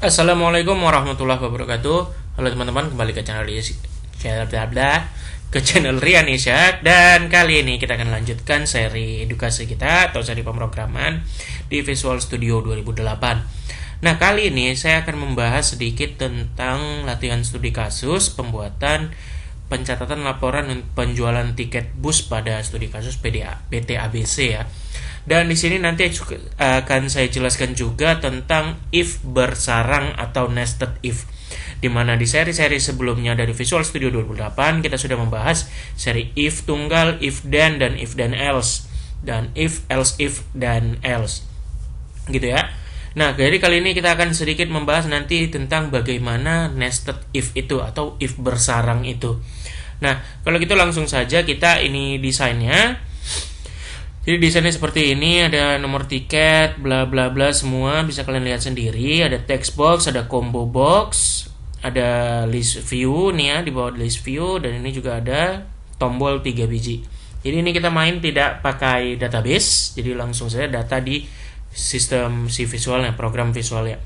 Assalamualaikum warahmatullahi wabarakatuh. Halo teman-teman, kembali ke channel Rian Ishak. Dan kali ini kita akan lanjutkan seri edukasi kita atau seri pemrograman di Visual Studio 2008. Nah, kali ini saya akan membahas sedikit tentang latihan studi kasus, pembuatan pencatatan laporan penjualan tiket bus pada studi kasus PTABC ya. Dan di sini nanti akan saya jelaskan juga tentang if bersarang atau nested if. Di mana di seri-seri sebelumnya dari Visual Studio 2008 kita sudah membahas seri if tunggal, if then, dan if then else, dan if else if dan else. Gitu ya. Nah, jadi kali ini kita akan sedikit membahas nanti tentang bagaimana nested if itu atau if bersarang itu. Nah, kalau gitu langsung saja kita ini desainnya. Jadi desainnya seperti ini, ada nomor tiket, bla bla bla semua bisa kalian lihat sendiri. Ada text box, ada combo box, ada list view nih ya di bawah list view, dan ini juga ada tombol 3 biji. Jadi ini kita main tidak pakai database, jadi langsung saja data di sistem si visualnya, program visualnya.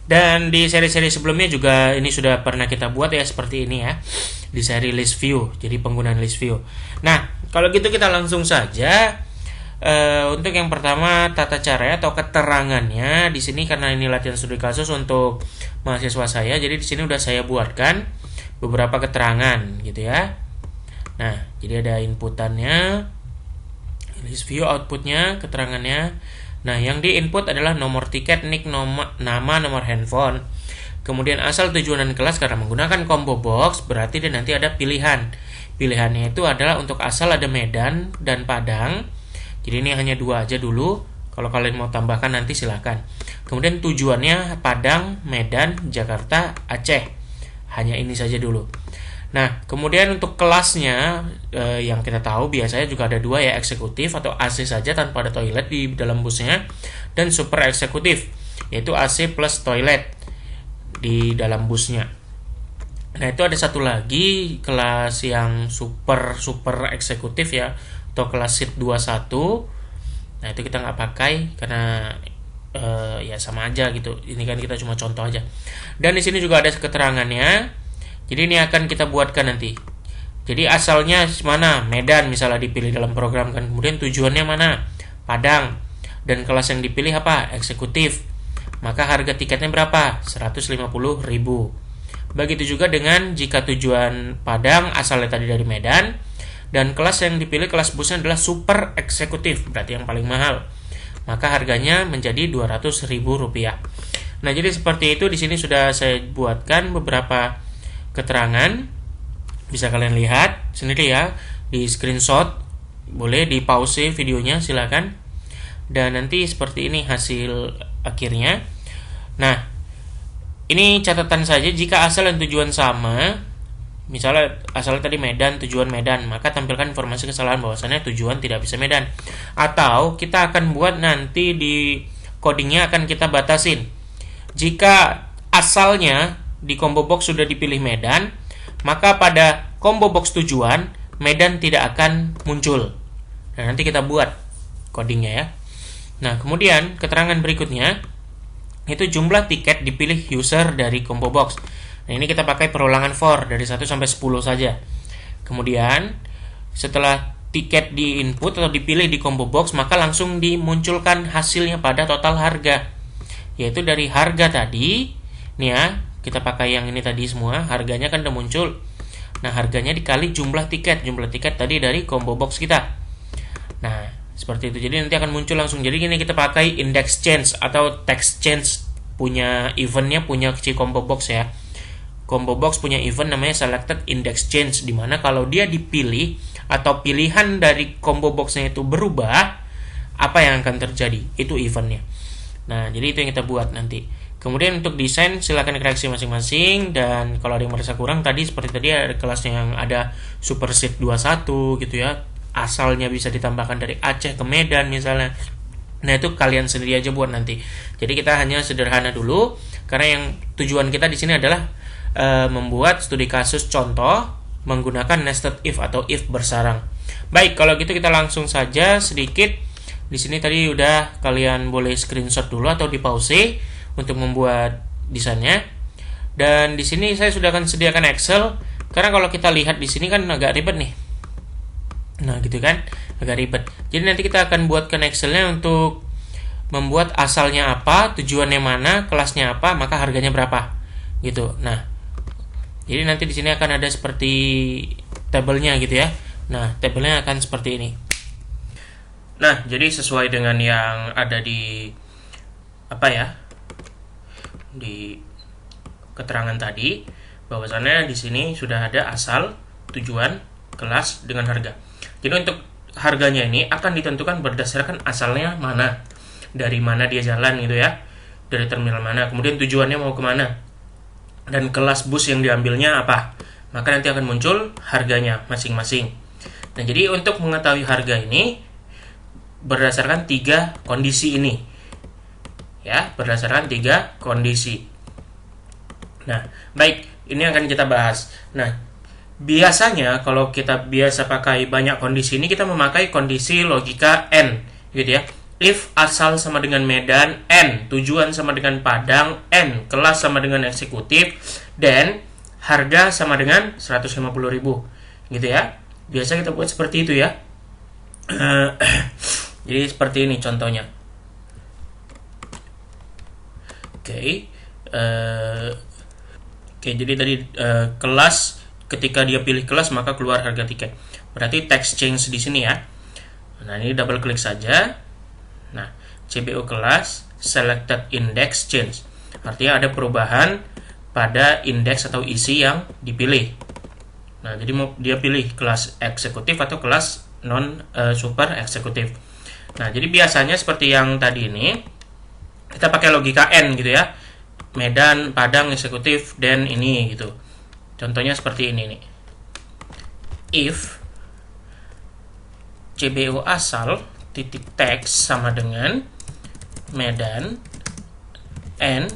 Dan di seri-seri sebelumnya juga ini sudah pernah kita buat ya seperti ini ya, di seri list view, jadi penggunaan list view. Nah, kalau gitu kita langsung saja untuk yang pertama tata cara atau keterangannya. Di sini karena ini latihan studi kasus untuk mahasiswa saya, jadi di sini udah saya buatkan beberapa keterangan gitu ya. Nah, jadi ada inputannya, list view, outputnya, keterangannya. Nah, yang di input adalah nomor tiket, nick, nama, nomor handphone. Kemudian asal, tujuan, dan kelas. Karena menggunakan combo box berarti dia nanti ada pilihan. Pilihannya itu adalah untuk asal ada Medan dan Padang. Jadi ini hanya 2 aja dulu. Kalau kalian mau tambahkan nanti silakan. Kemudian tujuannya Padang, Medan, Jakarta, Aceh. Hanya ini saja dulu. Nah, kemudian untuk kelasnya yang kita tahu biasanya juga ada 2 ya, eksekutif atau AC saja tanpa ada toilet di dalam busnya, dan super eksekutif yaitu AC plus toilet di dalam busnya. Nah, itu ada satu lagi kelas yang super eksekutif ya, atau kelas seat 21. Nah, itu kita nggak pakai karena ya sama aja gitu. Ini kan kita cuma contoh aja. Dan di sini juga ada keterangannya. Jadi ini akan kita buatkan nanti. Jadi asalnya mana? Medan misalnya dipilih dalam program kan. Kemudian tujuannya mana? Padang. Dan kelas yang dipilih apa? Eksekutif. Maka harga tiketnya berapa? 150.000. Begitu juga dengan jika tujuan Padang asalnya tadi dari Medan, dan kelas yang dipilih kelas busnya adalah super eksekutif, berarti yang paling mahal. Maka harganya menjadi Rp200.000. Nah, jadi seperti itu. Di sini sudah saya buatkan beberapa keterangan, bisa kalian lihat sendiri ya, di screenshot, boleh di pause videonya silakan. Dan nanti seperti ini hasil akhirnya. Nah, ini catatan saja, jika asal dan tujuan sama, misalnya asal tadi Medan, tujuan Medan, maka tampilkan informasi kesalahan bahwasannya tujuan tidak bisa Medan. Atau kita akan buat nanti di codingnya akan kita batasin, jika asalnya di combo box sudah dipilih Medan, maka pada combo box tujuan Medan tidak akan muncul. Nah, nanti kita buat codingnya ya. Nah, kemudian keterangan berikutnya itu jumlah tiket dipilih user dari combo box. Nah, ini kita pakai perulangan for dari 1 sampai 10 saja. Kemudian setelah tiket di input atau dipilih di combo box, maka langsung dimunculkan hasilnya pada total harga, yaitu dari harga tadi nih ya, kita pakai yang ini tadi semua, harganya kan udah muncul. Nah, harganya dikali jumlah tiket tadi dari combo box kita. Nah, seperti itu. Jadi nanti akan muncul langsung. Jadi gini, kita pakai index change atau text change, punya eventnya punya si combo box ya. Combo box punya event namanya selected index change, dimana kalau dia dipilih atau pilihan dari combo boxnya itu berubah, apa yang akan terjadi? Itu eventnya. Nah, jadi itu yang kita buat nanti. Kemudian untuk desain silakan koreksi masing-masing, dan kalau ada yang merasa kurang tadi seperti tadi ada kelasnya yang ada super seat 21 gitu ya, asalnya bisa ditambahkan dari Aceh ke Medan misalnya. Nah, itu kalian sendiri aja buat nanti. Jadi kita hanya sederhana dulu karena yang tujuan kita di sini adalah membuat studi kasus contoh menggunakan nested if atau if bersarang. Baik, kalau gitu kita langsung saja sedikit Di sini tadi udah kalian boleh screenshot dulu atau di pause untuk membuat desainnya. Dan di sini saya sudah akan sediakan Excel karena kalau kita lihat di sini kan agak ribet nih. Nah, gitu kan, agak ribet. Jadi nanti kita akan buatkan Excelnya untuk membuat asalnya apa, tujuannya mana, kelasnya apa, maka harganya berapa. Gitu. Nah, jadi nanti di sini akan ada seperti tabelnya gitu ya. Nah, tabelnya akan seperti ini. Nah, jadi sesuai dengan yang ada di di keterangan tadi, bahwasannya di sini sudah ada asal, tujuan, kelas dengan harga. Jadi untuk harganya ini akan ditentukan berdasarkan asalnya mana, dari mana dia jalan gitu ya, dari terminal mana, kemudian tujuannya mau kemana, dan kelas bus yang diambilnya apa. Maka nanti akan muncul harganya masing-masing. Nah, jadi untuk mengetahui harga ini berdasarkan 3 kondisi ini. Ya, berdasarkan 3 kondisi. Nah, baik, ini akan kita bahas. Nah, biasanya kalau kita biasa pakai banyak kondisi ini, kita memakai kondisi logika N, gitu ya. If asal sama dengan Medan, N, tujuan sama dengan Padang, N, kelas sama dengan eksekutif, dan harga sama dengan 150.000, gitu ya. Biasa kita buat seperti itu ya. Jadi seperti ini contohnya. Oke, jadi tadi kelas, ketika dia pilih kelas maka keluar harga tiket. Berarti text change di sini ya. Nah, ini double klik saja. Nah, CBO kelas selected index change. Artinya ada perubahan pada indeks atau isi yang dipilih. Nah, jadi mau dia pilih kelas eksekutif atau kelas non super eksekutif. Nah, jadi biasanya seperti yang tadi ini, kita pakai logika N gitu ya. Medan, Padang, eksekutif, dan ini gitu. Contohnya seperti ini nih. If CBO asal titik teks sama dengan Medan N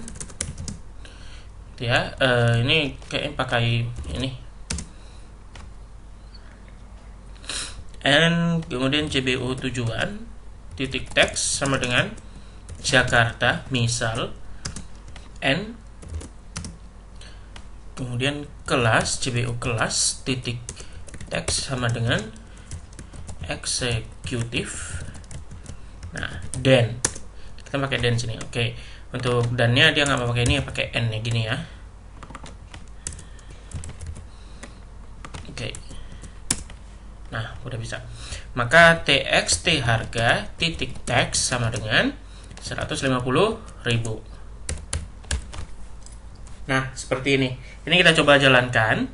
ya, ini kayak pakai ini N, kemudian CBO tujuan titik teks sama dengan Jakarta misal N, kemudian kelas CBO kelas titik teks sama dengan eksekutif. Nah, dan kita pakai dan sini. Oke, untuk dannya dia nggak mau pakai ini, ya pakai n ya gini ya. Oke, nah udah bisa. Maka txt harga titik teks sama dengan 150.000. Nah, seperti ini. Ini kita coba jalankan.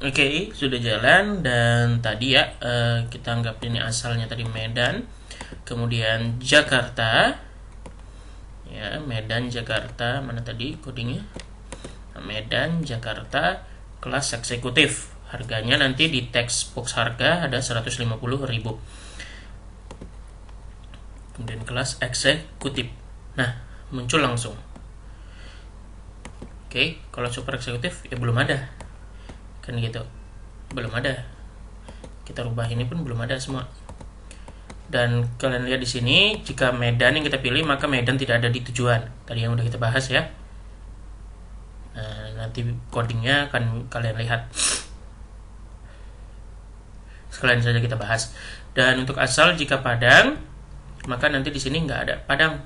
Oke, sudah jalan. Dan tadi ya, kita anggap ini asalnya tadi Medan, kemudian Jakarta. Ya, Medan Jakarta, mana tadi codingnya? Medan Jakarta, kelas eksekutif. Harganya nanti di text box harga ada 150.000. Kemudian kelas eksekutif. Nah, muncul langsung. Oke, kalau super eksekutif ya belum ada. Kan gitu. Belum ada. Kita rubah ini pun belum ada semua. Dan kalian lihat di sini, jika Medan yang kita pilih, maka Medan tidak ada di tujuan. Tadi yang udah kita bahas ya. Nah, nanti codingnya akan kalian lihat. Sekalian saja kita bahas. Dan untuk asal jika Padang, maka nanti di sini nggak ada Padang.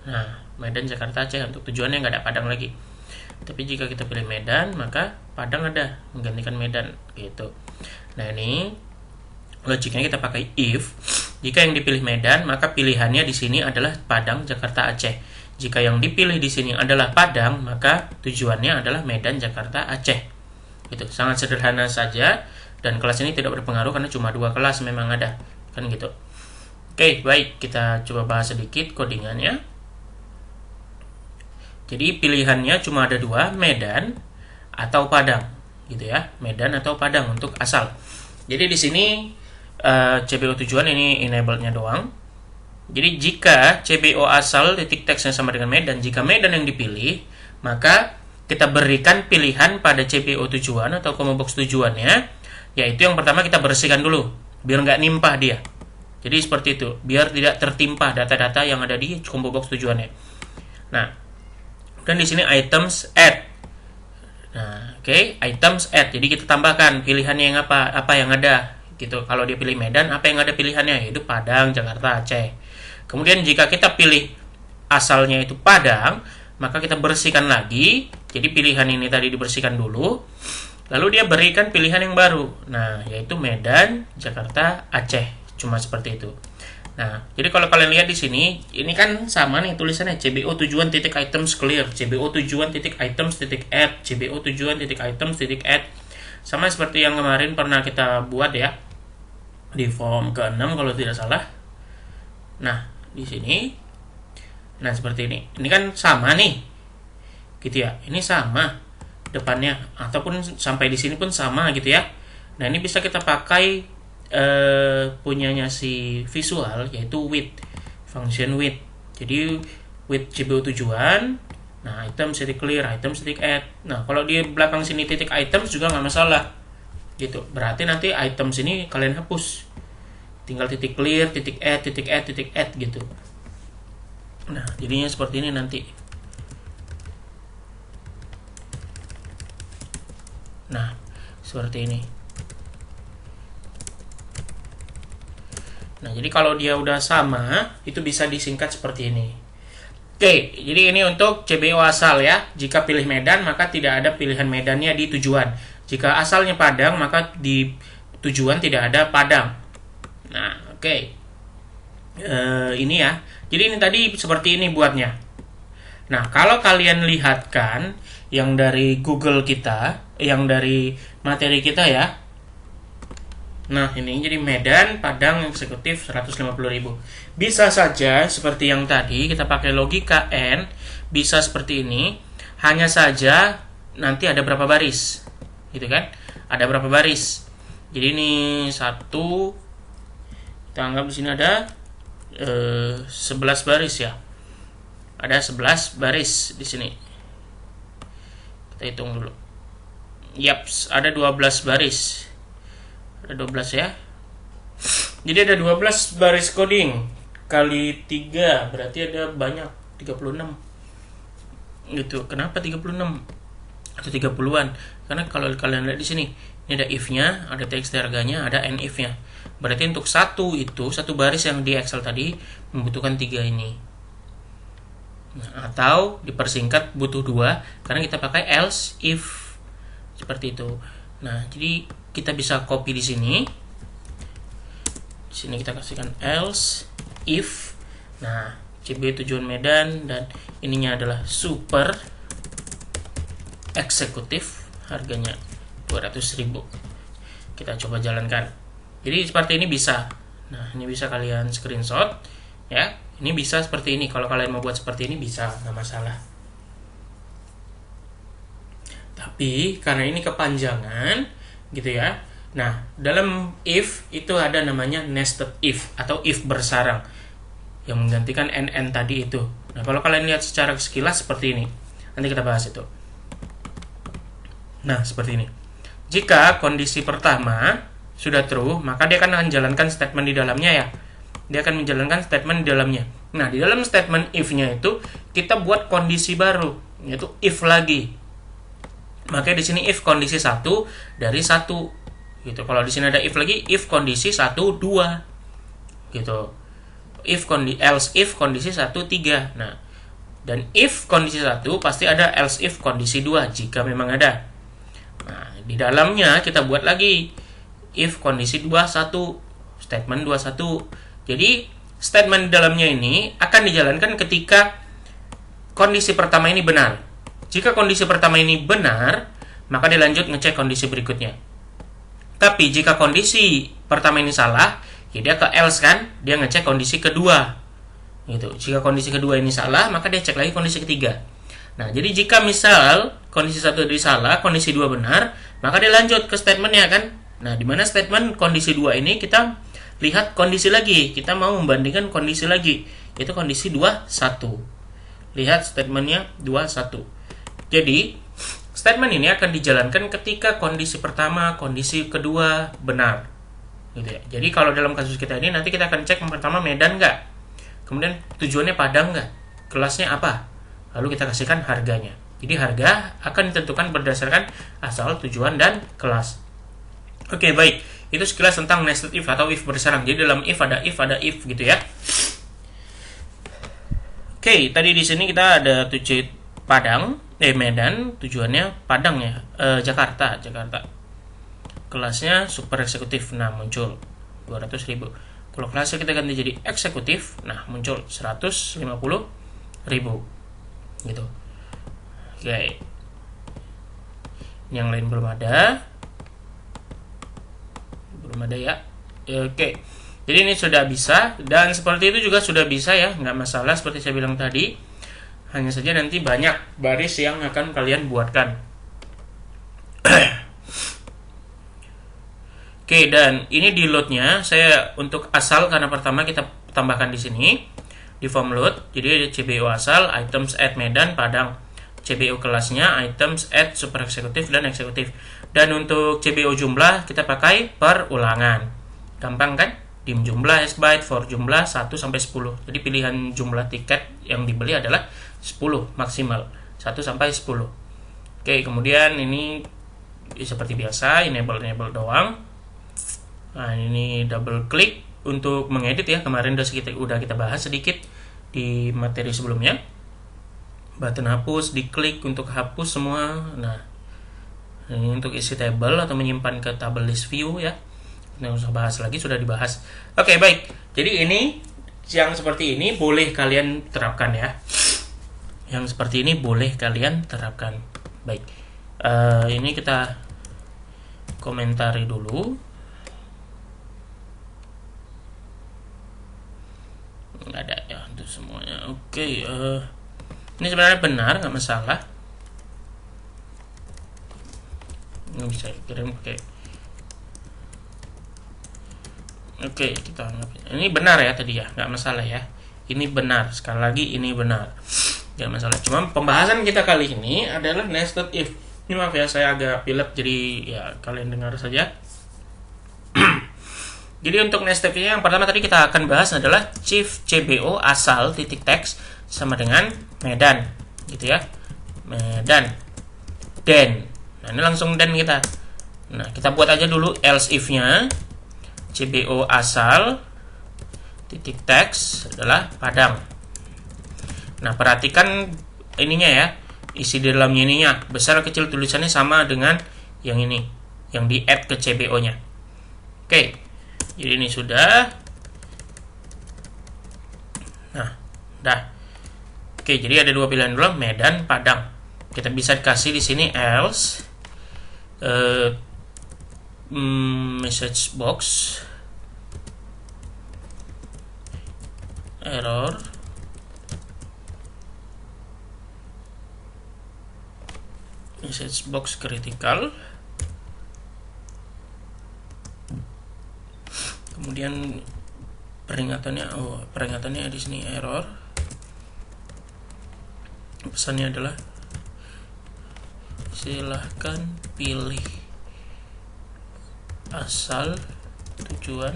Nah, Medan Jakarta Aceh untuk tujuannya nggak ada Padang lagi. Tapi jika kita pilih Medan, maka Padang ada, menggantikan Medan gitu. Nah, ini logiknya kita pakai if. Jika yang dipilih Medan, maka pilihannya di sini adalah Padang Jakarta Aceh. Jika yang dipilih di sini adalah Padang, maka tujuannya adalah Medan Jakarta Aceh. Gitu. Sangat sederhana saja, dan kelas ini tidak berpengaruh karena cuma 2 kelas memang ada, kan gitu. Oke, baik, kita coba bahas sedikit codingannya. Jadi pilihannya cuma ada 2, Medan atau Padang, gitu ya. Medan atau Padang untuk asal. Jadi di sini CBO tujuan ini enable-nya doang. Jadi jika CBO asal titik teksnya sama dengan Medan, jika Medan yang dipilih, maka kita berikan pilihan pada CBO tujuan atau combo box tujuannya Yaitu yang pertama kita bersihkan dulu, biar nggak nimpah dia. Jadi seperti itu, biar tidak tertimpa data-data yang ada di combo box tujuannya. Nah, dan di sini items add. Nah, items add. Jadi kita tambahkan pilihannya yang apa yang ada gitu. Kalau dia pilih Medan, apa yang ada pilihannya? Yaitu Padang, Jakarta, Aceh. Kemudian jika kita pilih asalnya itu Padang, maka kita bersihkan lagi. Jadi pilihan ini tadi dibersihkan dulu. Lalu dia berikan pilihan yang baru. Nah, yaitu Medan, Jakarta, Aceh. Cuma seperti itu. Nah, jadi kalau kalian lihat di sini, ini kan sama nih tulisannya CBO tujuan titik items clear, CBO tujuan titik items titik add, CBO tujuan titik items titik add. Sama seperti yang kemarin pernah kita buat ya di form ke-6 kalau tidak salah. Nah, di sini, nah seperti ini. Ini kan sama nih, gitu ya. Ini sama depannya, ataupun sampai di sini pun sama gitu ya. Nah, ini bisa kita pakai punyanya si visual, yaitu with function with. Jadi with CBO tujuan, nah item titik clear, item titik add. Nah, kalau di belakang sini titik items juga nggak masalah gitu. Berarti nanti items ini kalian hapus, tinggal titik clear, titik add, titik add, titik add gitu. Nah, jadinya seperti ini nanti. Nah, seperti ini. Nah, jadi kalau dia udah sama, itu bisa disingkat seperti ini. Oke, jadi ini untuk CBO asal ya. Jika pilih Medan, maka tidak ada pilihan Medannya di tujuan. Jika asalnya Padang, maka di tujuan tidak ada Padang. Nah, oke. Ini ya. Jadi ini tadi seperti ini buatnya. Nah, kalau kalian lihatkan yang dari Google kita, yang dari materi kita ya. Nah, ini jadi Medan, Padang, eksekutif 150.000. Bisa saja seperti yang tadi, kita pakai logika N, bisa seperti ini. Hanya saja nanti ada berapa baris, gitu kan? Ada berapa baris. Jadi ini 1, kita anggap di sini ada 11 baris ya. Ada 11 baris di sini. Kita hitung dulu. Yaps, ada 12 baris. Ada 12 ya. Jadi ada 12 baris coding kali 3, berarti ada banyak, 36. Gitu. Kenapa 36? Atau 30-an? Karena kalau kalian lihat di sini, ini ada if-nya, ada teks harganya, ada end if-nya. Berarti untuk satu baris yang di Excel tadi membutuhkan 3 ini. Nah, atau dipersingkat butuh 2 karena kita pakai else if. Seperti itu. Nah, jadi kita bisa copy di sini. Di sini kita kasihkan else if. Nah, CB tujuan Medan dan ininya adalah super eksekutif, harganya 200.000. Kita coba jalankan. Jadi seperti ini bisa. Nah, ini bisa kalian screenshot ya. Ini bisa seperti ini. Kalau kalian mau buat seperti ini bisa, nggak masalah. Tapi karena ini kepanjangan gitu ya. Nah, dalam if itu ada namanya nested if atau if bersarang yang menggantikan NN tadi itu. Nah, kalau kalian lihat secara sekilas seperti ini. Nanti kita bahas itu. Nah, seperti ini. Jika kondisi pertama sudah true, maka dia akan menjalankan statement di dalamnya ya. Dia akan menjalankan statement di dalamnya. Nah, di dalam statement if-nya itu kita buat kondisi baru, yaitu if lagi. Makanya di sini if kondisi 1 dari 1 gitu. Kalau di sini ada if lagi, if kondisi 1 2 gitu. Else if kondisi 1 3. Nah, dan if kondisi 1 pasti ada else if kondisi 2 jika memang ada. Nah, di dalamnya kita buat lagi if kondisi 21, statement 21. Jadi statement di dalamnya ini akan dijalankan ketika kondisi pertama ini benar. Jika kondisi pertama ini benar, maka dia lanjut ngecek kondisi berikutnya. Tapi jika kondisi pertama ini salah, ya dia ke else kan, dia ngecek kondisi kedua. Gitu. Jika kondisi kedua ini salah, maka dia cek lagi kondisi ketiga. Nah, jadi jika misal kondisi 1 tadi salah, kondisi 2 benar, maka dia lanjut ke statementnya kan. Nah, di mana statement kondisi 2 ini kita lihat kondisi lagi. Kita mau membandingkan kondisi lagi, yaitu kondisi 21. Lihat statementnya 21. Jadi Statement ini akan dijalankan ketika kondisi pertama, kondisi kedua benar. Gitu ya. Jadi kalau dalam kasus kita ini nanti kita akan cek yang pertama Medan nggak, kemudian tujuannya Padang nggak, kelasnya apa, lalu kita kasihkan harganya. Jadi harga akan ditentukan berdasarkan asal, tujuan, dan kelas. Oke, baik. Itu sekilas tentang nested if atau if bersarang. Jadi dalam if ada if gitu ya. Oke, tadi di sini kita ada tujuan Medan, tujuannya Padang ya, Jakarta. Kelasnya super eksekutif, nah muncul 200.000. Kalau kelasnya kita ganti jadi eksekutif, nah muncul 150.000 gitu. Oke, yang lain belum ada ya. Oke, jadi ini sudah bisa, dan seperti itu juga sudah bisa ya, nggak masalah seperti saya bilang tadi. Hanya saja nanti banyak baris yang akan kalian buatkan. Oke, dan ini di loadnya saya untuk asal karena pertama kita tambahkan di sini di form load. Jadi ada CBO asal, items add Medan, Padang. CBO kelasnya, items add super eksekutif dan eksekutif. Dan untuk CBO jumlah kita pakai per ulangan. Gampang kan? Dim jumlah S-byte, for jumlah 1 sampai 10. Jadi pilihan jumlah tiket yang dibeli adalah 10 maksimal, 1 sampai 10. Oke, kemudian ini seperti biasa enable doang. Nah, ini double klik untuk mengedit ya. Kemarin udah kita bahas sedikit di materi sebelumnya. Button hapus, diklik untuk hapus semua. Nah, ini untuk isi table atau menyimpan ke table list view ya. Nggak usah bahas lagi, sudah dibahas. Oke, baik. Jadi ini yang seperti ini boleh kalian terapkan ya. Yang seperti ini boleh kalian terapkan. Baik. Ini kita komentari dulu. Nggak ada ya untuk semuanya. Oke, ini sebenarnya benar, nggak masalah. Ini bisa kirim pakai. Oke, kita anggap ini benar ya tadi ya, nggak masalah ya. Ini benar, sekali lagi ini benar, nggak masalah. Cuma pembahasan kita kali ini adalah nested if. Ini maaf ya, saya agak pilek, jadi ya kalian dengar saja. Jadi untuk nested if yang pertama tadi kita akan bahas adalah chief CBO asal titik teks sama dengan Medan gitu ya. Medan then. Nah, ini langsung then kita. Nah, kita buat aja dulu else if-nya. CBO asal titik teks adalah Padang. Nah, perhatikan ininya ya. Isi di dalamnya ininya besar kecil tulisannya sama dengan yang ini, yang di add ke CBO-nya. Oke. Jadi ini sudah. Nah, dah. Oke, jadi ada dua pilihan dulu, Medan, Padang. Kita bisa kasih di sini else message box error message box critical. Kemudian peringatannya di sini error. Pesannya adalah silahkan pilih asal, tujuan.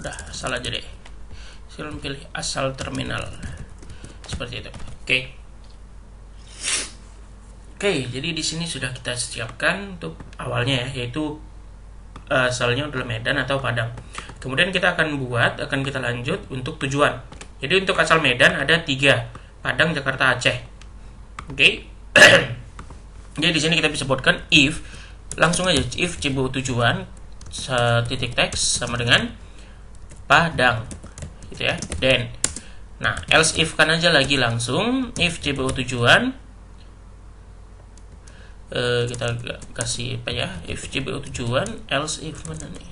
Udah, asal aja deh. Silahkan pilih asal terminal. Seperti itu. Oke, jadi di sini sudah kita siapkan untuk awalnya ya, yaitu asalnya adalah Medan atau Padang. Kemudian kita akan kita lanjut untuk tujuan. Jadi untuk asal Medan ada 3, Padang, Jakarta, Aceh. Oke. Jadi di sini kita bisa buatkan if, langsung aja if CBO tujuan titik teks sama dengan Padang, gitu ya. Then, nah else if kan aja lagi langsung if CBO tujuan. Kita kasih apa ya, if CBO tujuan, else if mana nih,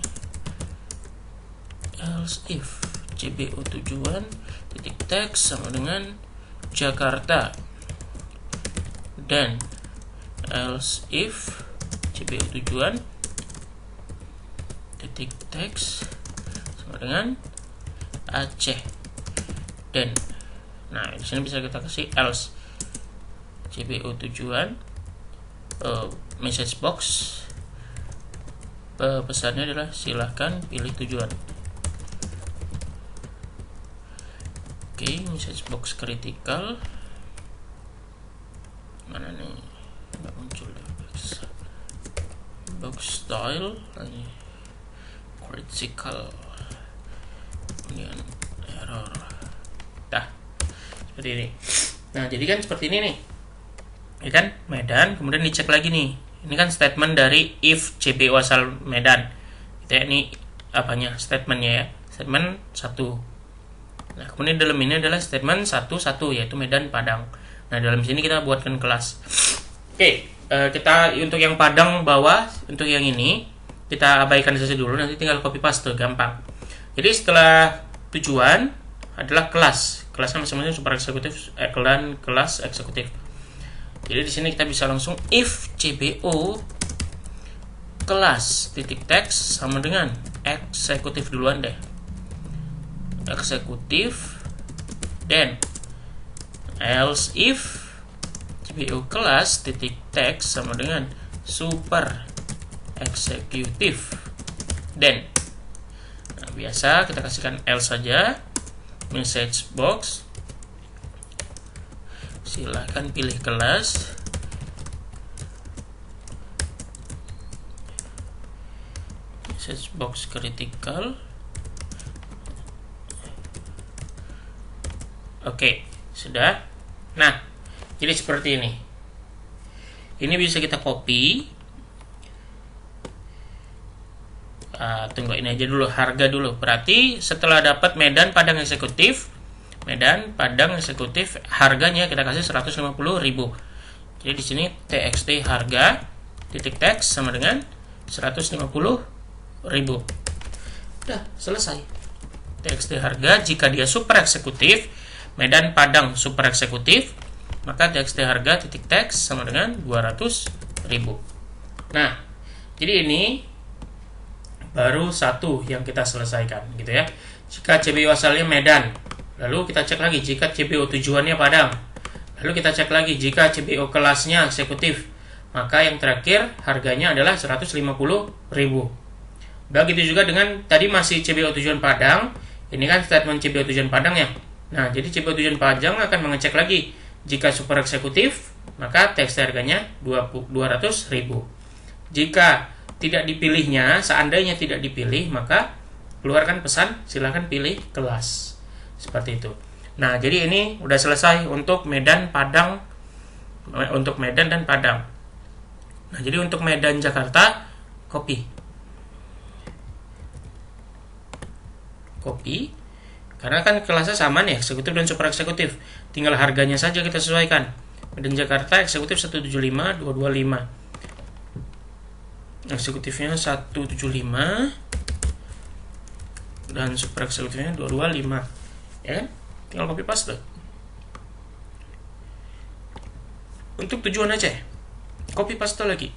else if CBO tujuan titik teks sama dengan Jakarta, dan else if CBO tujuan titik teks sama dengan Aceh, dan Nah, di sini bisa kita kasih else. CBO tujuan, message box, pesannya adalah silahkan pilih tujuan. Oke, message box critical. Mana nih? Nggak muncul deh. Box style ini critical, kemudian error. Dah, seperti ini. Nah, jadi kan seperti ini nih, ya kan, Medan. Kemudian dicek lagi nih, ini kan statement dari if CBO asal Medan. Kita ini apanya? Statementnya ya, statement 1. Nah, kemudian dalam ini adalah statement 1 yaitu Medan Padang. Nah, dalam sini kita buatkan kelas. Oke, kita untuk yang Padang bawah, untuk yang ini kita abaikan saja dulu, nanti tinggal copy paste, gampang. Jadi setelah tujuan adalah kelas. Kelasnya masing-masing super eksekutif dan kelas eksekutif. Jadi di sini kita bisa langsung if CBO kelas titik text sama dengan eksekutif duluan deh. Eksekutif, then else if CBO kelas titik text sama dengan super eksekutif, then biasa kita kasihkan else saja. Message box, silahkan pilih kelas. Message box critical. Oke, sudah. Nah, jadi seperti ini. Ini bisa kita copy. Tunggu ini aja dulu, harga dulu. Berarti setelah dapat Medan Padang eksekutif, harganya kita kasih 150.000. Jadi di sini txt harga titik text sama dengan 150.000. Udah selesai. Txt harga jika dia super eksekutif, Medan Padang super eksekutif, maka txt harga titik text sama dengan 200.000. Nah, jadi ini baru satu yang kita selesaikan gitu ya. Jika CBO asalnya Medan, lalu kita cek lagi jika CBO tujuannya Padang, lalu kita cek lagi jika CBO kelasnya eksekutif, maka yang terakhir harganya adalah 150.000. Begitu juga dengan tadi masih CBO tujuan Padang, ini kan statement CBO tujuan Padang ya. Nah, jadi CBO tujuan Padang akan mengecek lagi jika super eksekutif, maka teks harganya 200.000. Jika tidak dipilihnya, seandainya tidak dipilih, maka keluarkan pesan silahkan pilih kelas. Seperti itu. Nah, jadi ini udah selesai untuk Medan Padang, untuk Medan dan Padang. Nah, jadi untuk Medan Jakarta copy karena kan kelasnya sama nih, eksekutif dan super eksekutif, tinggal harganya saja kita sesuaikan. Medan Jakarta eksekutif 175 225, eksekutifnya 175 dan super eksekutifnya 225, ya kan? Tinggal copy paste. Untuk tujuan Aceh copy paste lagi.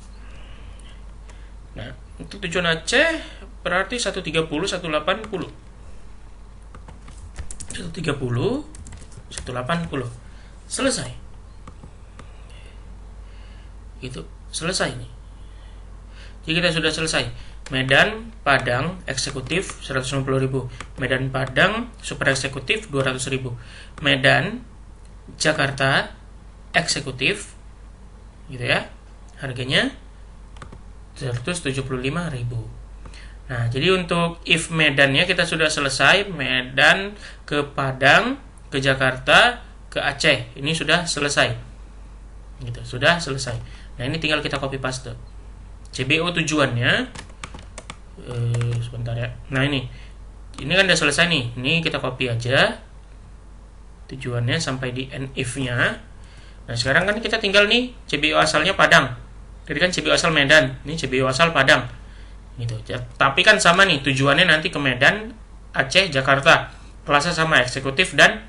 Nah, untuk tujuan Aceh berarti 130 180 selesai. Itu selesai nih. Jadi kita sudah selesai. Medan Padang eksekutif 150.000, Medan Padang super eksekutif 200.000, Medan Jakarta eksekutif gitu ya, harganya 175.000. Nah, jadi untuk if Medannya kita sudah selesai, Medan ke Padang, ke Jakarta, ke Aceh, ini sudah selesai. Gitu, sudah selesai. Nah, ini tinggal kita copy paste. CBO tujuannya sebentar ya. Nah, ini kan udah selesai nih. Ini kita copy aja tujuannya sampai di end if-nya. Nah, sekarang kan kita tinggal nih CBO asalnya Padang. Jadi kan CBO asal Medan, ini CBO asal Padang. Gitu. Tapi kan sama nih tujuannya nanti ke Medan, Aceh, Jakarta. Kelasnya sama, eksekutif dan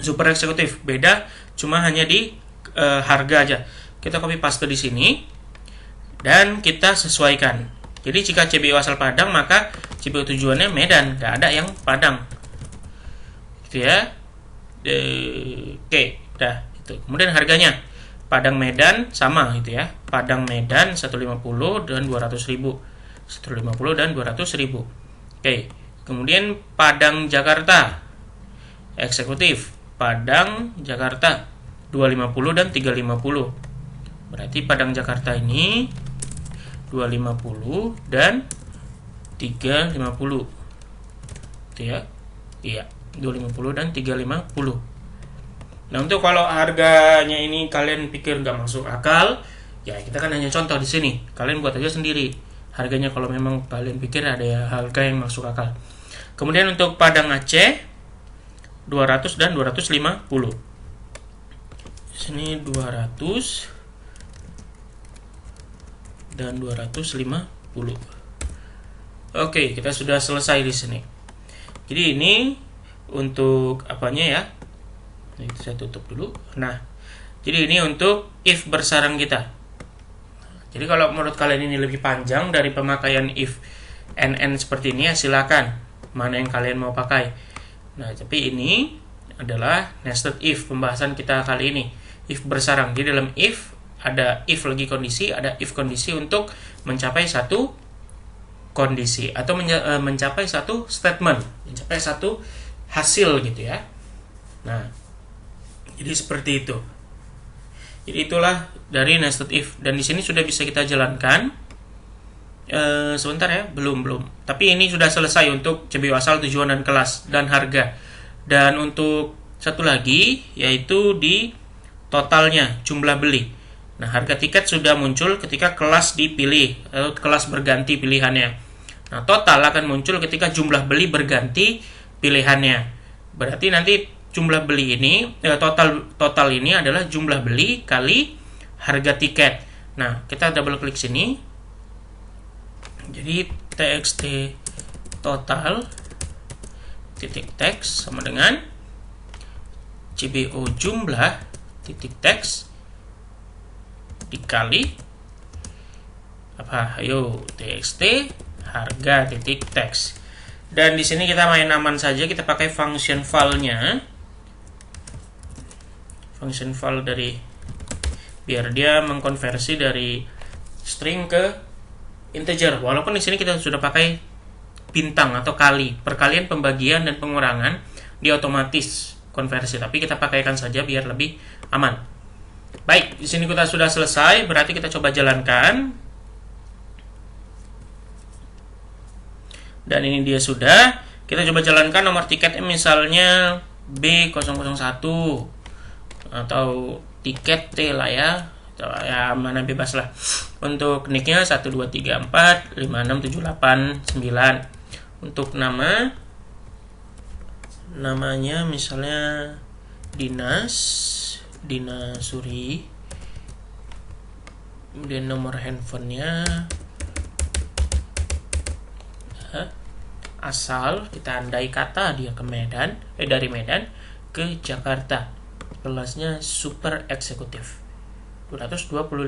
super eksekutif. Beda cuma hanya di harga aja. Kita copy paste di sini dan kita sesuaikan. Jadi jika CBO asal Padang, maka CBO tujuannya Medan, nggak ada yang Padang. Gitu ya. Oke, udah itu. Kemudian harganya Padang Medan sama gitu ya. Padang Medan 150 dan 200.000. 150 dan 200.000. Oke. Kemudian Padang Jakarta eksekutif. Padang Jakarta 250 dan 350. Berarti Padang Jakarta ini 250 dan 350. Itu ya. Iya, 250 dan 350. Nah, untuk kalau harganya ini kalian pikir nggak masuk akal, ya kita kan hanya contoh di sini. Kalian buat aja sendiri harganya kalau memang kalian pikir ada harga yang masuk akal. Kemudian untuk Padang Aceh 200 dan 250. Di sini 200 dan 250. Oke, kita sudah selesai di sini. Jadi ini untuk apanya ya? Nah, itu saya tutup dulu. Nah, jadi ini untuk if bersarang kita. Jadi kalau menurut kalian ini lebih panjang dari pemakaian if NN seperti ini ya silakan. Mana yang kalian mau pakai. Nah, tapi ini adalah nested if pembahasan kita kali ini. If bersarang. Jadi dalam if ada if lagi kondisi, ada if kondisi untuk mencapai satu kondisi atau mencapai satu statement, mencapai satu hasil gitu ya. Nah, jadi seperti itu. Jadi itulah dari nested if dan di sini sudah bisa kita jalankan. Sebentar ya, belum. Tapi ini sudah selesai untuk CBO asal, tujuan dan kelas dan harga. Dan untuk satu lagi yaitu di totalnya jumlah beli. Nah, harga tiket sudah muncul ketika kelas dipilih atau kelas berganti pilihannya. Nah, total akan muncul ketika jumlah beli berganti pilihannya. Berarti nanti jumlah beli ini total ini adalah jumlah beli kali harga tiket. Nah, kita double klik sini. Jadi txt total titik teks sama dengan CBO jumlah titik teks dikali apa? Ayo txt harga titik teks. Dan di sini kita main aman saja, kita pakai function file-nya. Function file dari biar dia mengkonversi dari string ke integer. Walaupun di sini kita sudah pakai bintang atau kali, perkalian, pembagian dan pengurangan dia otomatis konversi, tapi kita pakaikan saja biar lebih aman. Baik, di sini kita sudah selesai, berarti kita coba jalankan. Dan ini dia sudah. Kita coba jalankan nomor tiketnya misalnya B001 atau tiket T lah ya. Ya mana bebas lah. Untuk nicknya 123456789. Untuk namanya misalnya Dina Suri. Kemudian nomor handphonenya asal kita andai kata dia ke Medan, dari Medan ke Jakarta. Kelasnya super eksekutif 225.000.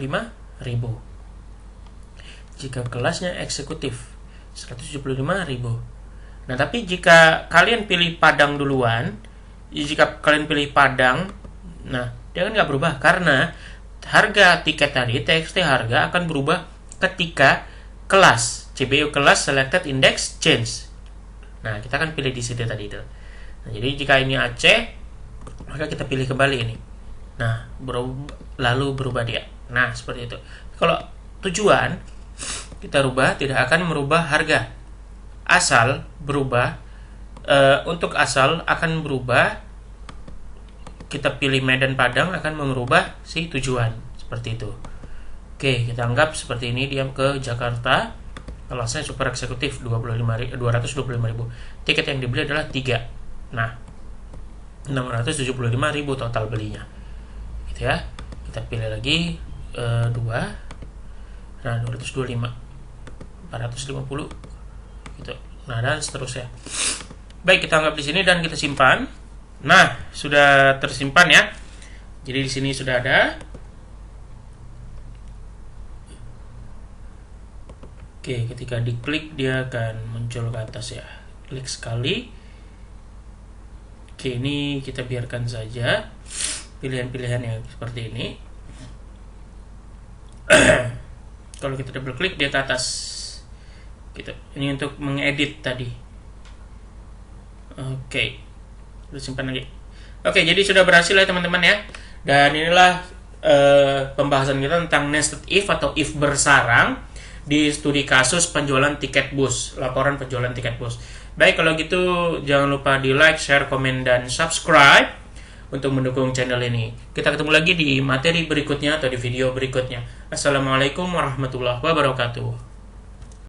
Jika kelasnya eksekutif 175.000. Nah, tapi jika kalian pilih Padang duluan, nah dia kan nggak berubah karena harga tiket tadi TXT harga akan berubah ketika kelas CBO kelas selected index change. Nah, kita kan pilih di situ tadi itu. Nah, jadi jika ini Aceh, maka kita pilih kembali ini. Nah, lalu berubah dia. Nah, seperti itu. Kalau tujuan kita rubah tidak akan merubah harga. Asal berubah untuk asal akan berubah. Kita pilih Medan Padang akan merubah si tujuan. Seperti itu. Oke, kita anggap seperti ini dia ke Jakarta. Kelasnya super eksekutif 225.000. Tiket yang dibeli adalah 3. Nah, 675.000 total belinya. Gitu ya. Kita pilih lagi 2. Nah, 225. 450 gitu. Nah, dan seterusnya. Baik, kita anggap di sini dan kita simpan. Nah, sudah tersimpan ya. Jadi di sini sudah ada. Oke, ketika diklik dia akan muncul ke atas ya. Klik sekali. Oke, ini kita biarkan saja pilihan-pilihan yang seperti ini. Kalau kita double klik dia ke atas gitu. Ini untuk mengedit tadi. Oke, kita simpan lagi. Oke, jadi sudah berhasil ya teman-teman ya. Dan inilah pembahasan kita tentang nested if atau if bersarang di studi kasus penjualan tiket bus, laporan penjualan tiket bus. Baik, kalau gitu jangan lupa di like, share, komen, dan subscribe untuk mendukung channel ini. Kita ketemu lagi di materi berikutnya atau di video berikutnya. Assalamualaikum warahmatullahi wabarakatuh.